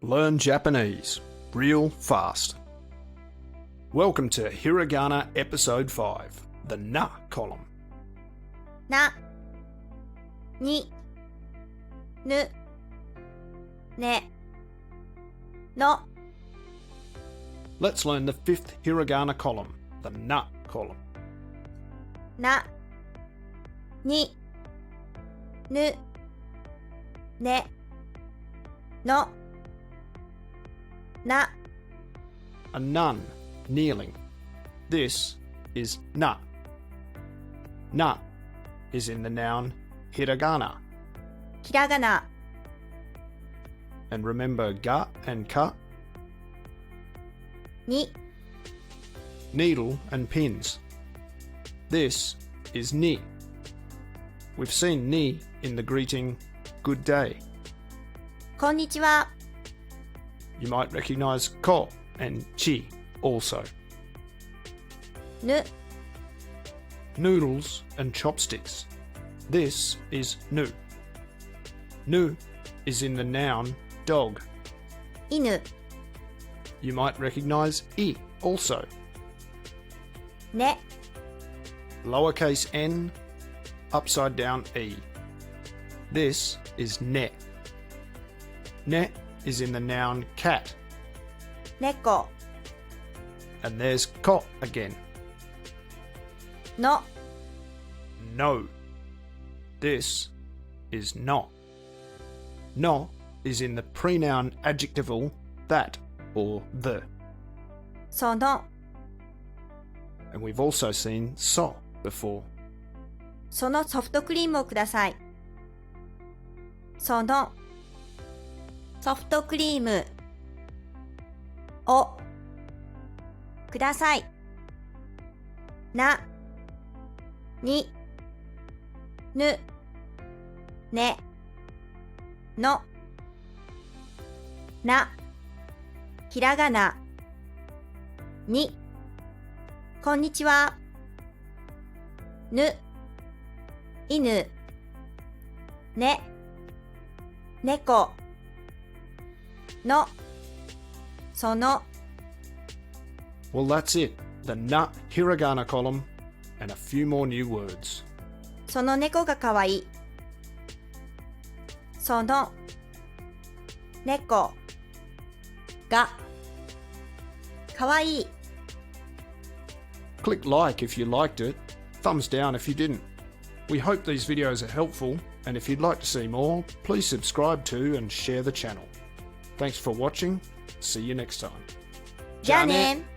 Learn Japanese real fast. Welcome to Hiragana Episode 5, the Na column. な、に、ぬ、ね、の。 Let's learn the fifth Hiragana column, the Na column. な、に、ぬ、ね、の。な、 A nun kneeling. This is na. Na is in the noun hiragana. ひらがな。 And remember ga and ka, に、 needle and pins. This is ni. We've seen ni in the greeting good day. こんにちは。 You might recognize ko and chi also. ぬ、 Noodles and chopsticks. This is nu. Nu is in the noun dog. 犬、 You might recognize I also. ね、 Lowercase n, upside down e. This is ne. Ne is in the noun cat. 猫、 And there's ko again. の。 No. This is no. No is in the pronoun adjectival that or the. その、 And we've also seen so before. そのソフトクリームをください。そのソフトクリームをください。な、に、ぬ、ね、の。な、ひらがな。に、こんにちは。ぬ、犬。ね、猫。の、その。 Well, that's it. The na hiragana column and a few more new words. その猫がかわいい。その猫がかわいい。 Click like if you liked it. Thumbs down if you didn't. We hope these videos are helpful, and if you'd like to see more, please subscribe to and share the channel. Thanks for watching. See you next time. じゃあね。